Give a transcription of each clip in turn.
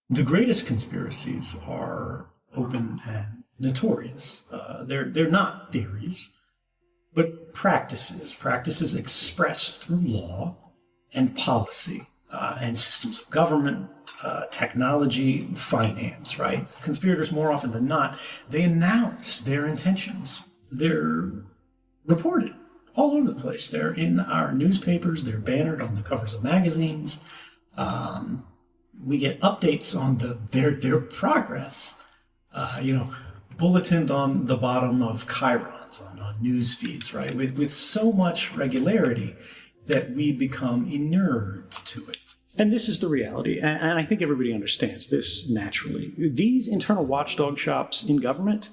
The greatest conspiracies are open and notorious. They're not theories, but practices expressed through law and policy and systems of government, technology, finance, right? Conspirators, more often than not, they announce their intentions. They're reported all over the place. They're in our newspapers, they're bannered on the covers of magazines. We get updates on their progress, bulletined on the bottom of chyrons on news feeds, right? With so much regularity that we become inured to it. And this is the reality, and I think everybody understands this naturally. These internal watchdog shops in government,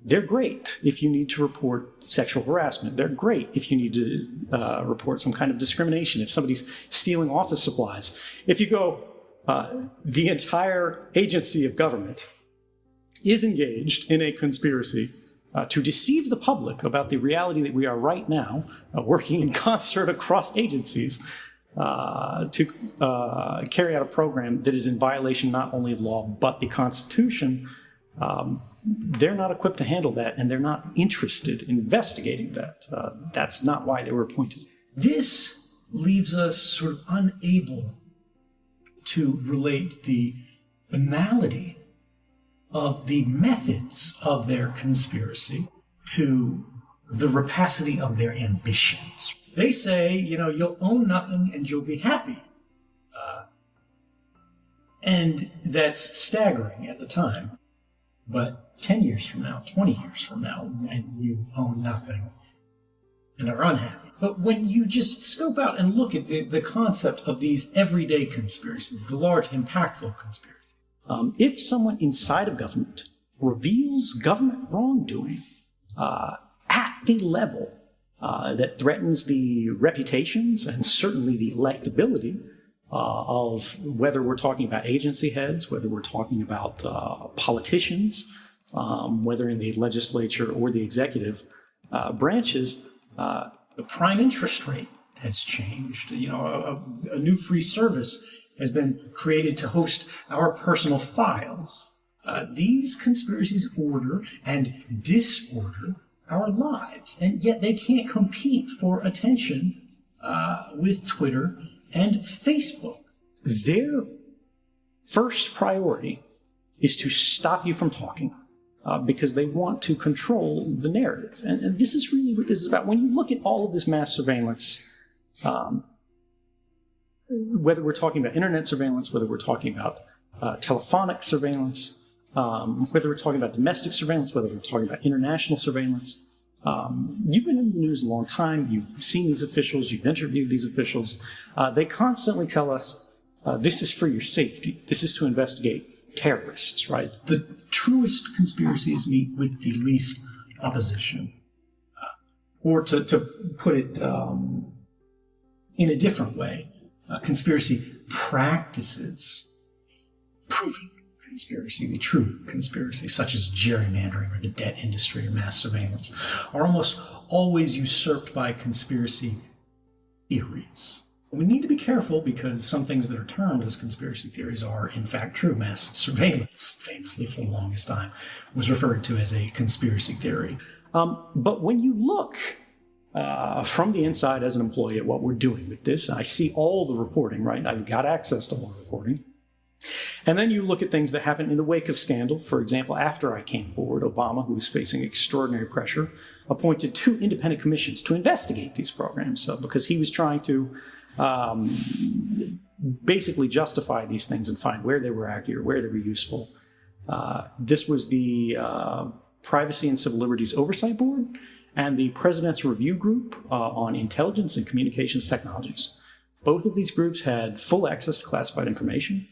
they're great if you need to report sexual harassment. They're great if you need to report some kind of discrimination, if somebody's stealing office supplies. If you go, the entire agency of government is engaged in a conspiracy to deceive the public about the reality that we are right now working in concert across agencies to carry out a program that is in violation not only of law but the Constitution. They're not equipped to handle that, and they're not interested in investigating that. That's not why they were appointed. This leaves us sort of unable to relate the banality of the methods of their conspiracy to the rapacity of their ambitions. They say, you'll own nothing and you'll be happy. And that's staggering at the time. But 10 years from now, 20 years from now, and you own nothing and are unhappy. But when you just scope out and look at the concept of these everyday conspiracies, the large, impactful conspiracies, if someone inside of government reveals government wrongdoing at the level that threatens the reputations and certainly the electability of whether we're talking about agency heads, whether we're talking about politicians, whether in the legislature or the executive branches, the prime interest rate has changed. A new free service has been created to host our personal files. These conspiracies order and disorder our lives, and yet they can't compete for attention with Twitter and Facebook. Their first priority is to stop you from talking because they want to control the narrative. And this is really what this is about. When you look at all of this mass surveillance, whether we're talking about internet surveillance, whether we're talking about telephonic surveillance, whether we're talking about domestic surveillance, whether we're talking about international surveillance, you've been in the news a long time, you've seen these officials, you've interviewed these officials. They constantly tell us, this is for your safety, this is to investigate terrorists, right? The truest conspiracies meet with the least opposition. Or to put it in a different way, conspiracy practices proven conspiracy, the true conspiracy, such as gerrymandering or the debt industry or mass surveillance, are almost always usurped by conspiracy theories. We need to be careful because some things that are termed as conspiracy theories are in fact true. Mass surveillance, famously for the longest time, was referred to as a conspiracy theory. But when you look from the inside as an employee at what we're doing with this, I see all the reporting, right? I've got access to all the reporting. And then you look at things that happen in the wake of scandal. For example, after I came forward, Obama, who was facing extraordinary pressure, appointed 2 independent commissions to investigate these programs because he was trying to basically justify these things and find where they were accurate, where they were useful. This was the Privacy and Civil Liberties Oversight Board and the President's Review Group on Intelligence and Communications Technologies. Both of these groups had full access to classified information.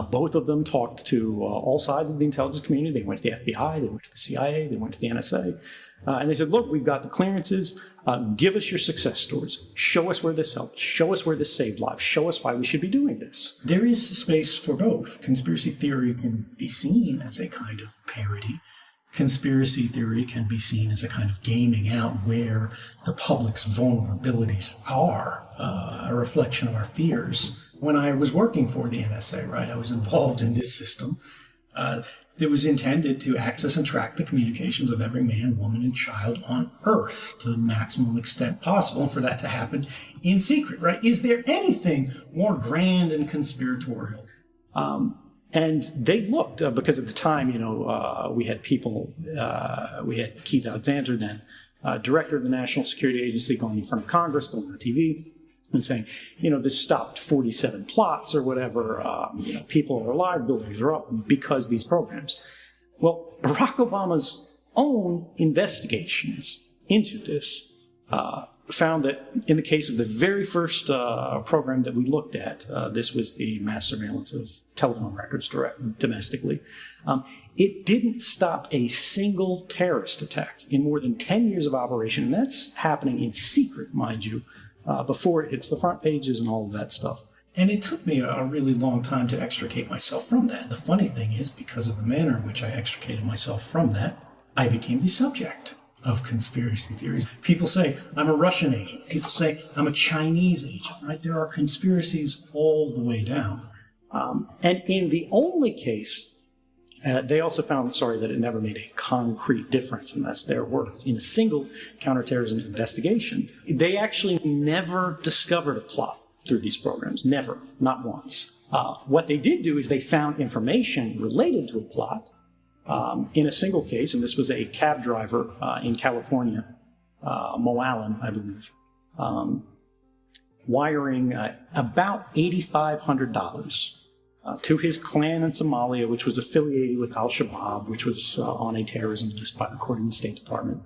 Both of them talked to all sides of the intelligence community. They went to the FBI, they went to the CIA, they went to the NSA. And they said, look, we've got the clearances. Give us your success stories. Show us where this helped. Show us where this saved lives. Show us why we should be doing this. There is space for both. Conspiracy theory can be seen as a kind of parody. Conspiracy theory can be seen as a kind of gaming out where the public's vulnerabilities are a reflection of our fears. when I was working for the NSA, right? I was involved in this system that was intended to access and track the communications of every man, woman, and child on Earth to the maximum extent possible, and for that to happen in secret, right? Is there anything more grand and conspiratorial? And they looked, because at the time, we had people, we had Keith Alexander, then director of the National Security Agency, going in front of Congress, going on TV, and saying, this stopped 47 plots or whatever, people are alive, buildings are up because of these programs. Well, Barack Obama's own investigations into this found that in the case of the very first program that we looked at, this was the mass surveillance of telephone records domestically, it didn't stop a single terrorist attack in more than 10 years of operation. And that's happening in secret, mind you, before it hits the front pages and all of that stuff. And it took me a really long time to extricate myself from that. The funny thing is, because of the manner in which I extricated myself from that, I became the subject of conspiracy theories. People say I'm a Russian agent. People say I'm a Chinese agent, right? There are conspiracies all the way down. And in the only case, they also found, that it never made a concrete difference, and that's their words. In a single counterterrorism investigation, they actually never discovered a plot through these programs. Never. Not once. What they did do is they found information related to a plot in a single case, and this was a cab driver in California, Mo Allen, I believe, wiring about $8,500 to his clan in Somalia, which was affiliated with Al-Shabaab, which was on a terrorism list according to the State Department.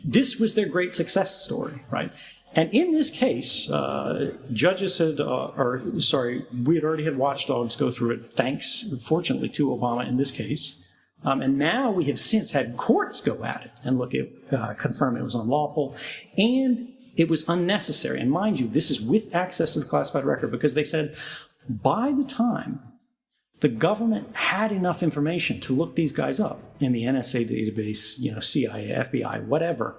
This was their great success story, right? And in this case, judges had, we had already had watchdogs go through it, thanks, fortunately, to Obama in this case. And now we have since had courts go at it and confirm it was unlawful, and it was unnecessary. And mind you, this is with access to the classified record, because they said by the time the government had enough information to look these guys up in the NSA database, CIA, FBI, whatever,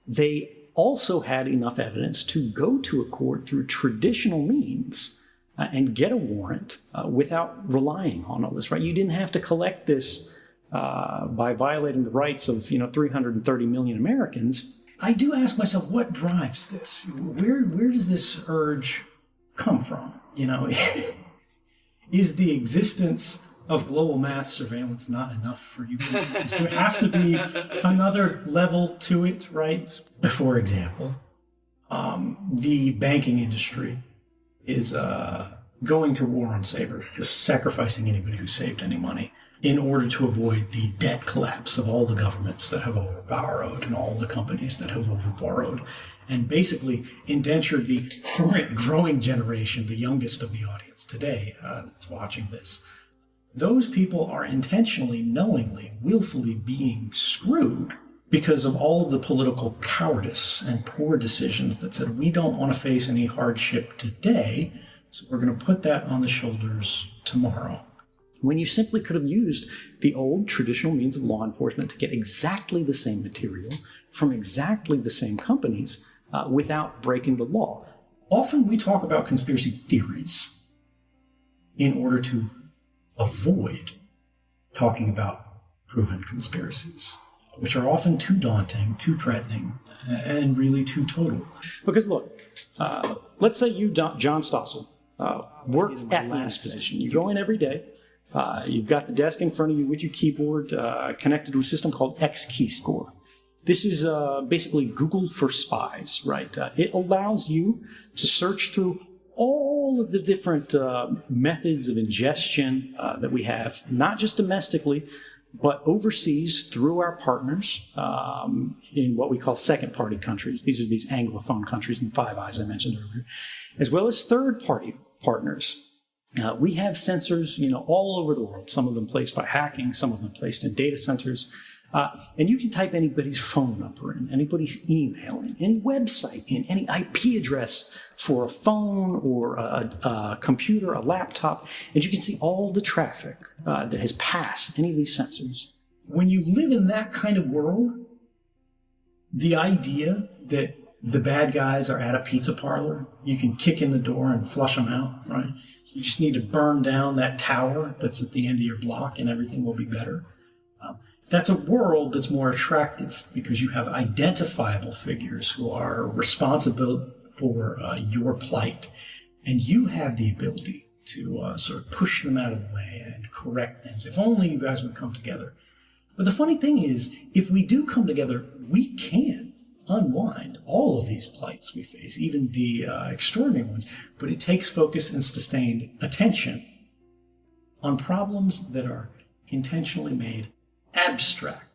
they also had enough evidence to go to a court through traditional means and get a warrant without relying on all this, right? You didn't have to collect this by violating the rights of 330 million Americans. I do ask myself, what drives this? Where does this urge come from? Is the existence of global mass surveillance not enough for you? Does there have to be another level to it, right? For example, the banking industry is going to war on savers, just sacrificing anybody who saved any money in order to avoid the debt collapse of all the governments that have overborrowed and all the companies that have overborrowed, and basically indentured the current growing generation, the youngest of the audience today that's watching this. Those people are intentionally, knowingly, willfully being screwed because of all of the political cowardice and poor decisions that said, we don't want to face any hardship today, so we're going to put that on the shoulders tomorrow. When you simply could have used the old traditional means of law enforcement to get exactly the same material from exactly the same companies without breaking the law. Often we talk about conspiracy theories in order to avoid talking about proven conspiracies, which are often too daunting, too threatening, and really too total. Because look, let's say you, John Stossel, work at the exposition. You go in every day. You've got the desk in front of you with your keyboard connected to a system called XKeyscore. This is basically Google for spies, right? It allows you to search through all of the different methods of ingestion that we have, not just domestically, but overseas through our partners in what we call second-party countries. These are these Anglophone countries in Five Eyes I mentioned earlier, as well as third-party partners. We have sensors, all over the world, some of them placed by hacking, some of them placed in data centers. And you can type anybody's phone number in, anybody's email in, any website in, any IP address for a phone or a computer, a laptop, and you can see all the traffic that has passed any of these sensors. When you live in that kind of world, the idea that the bad guys are at a pizza parlor. You can kick in the door and flush them out, right? You just need to burn down that tower that's at the end of your block and everything will be better. That's a world that's more attractive because you have identifiable figures who are responsible for your plight. And you have the ability to sort of push them out of the way and correct things. If only you guys would come together. But the funny thing is, if we do come together, we can unwind all of these plights we face, even the extraordinary ones. But it takes focus and sustained attention on problems that are intentionally made abstract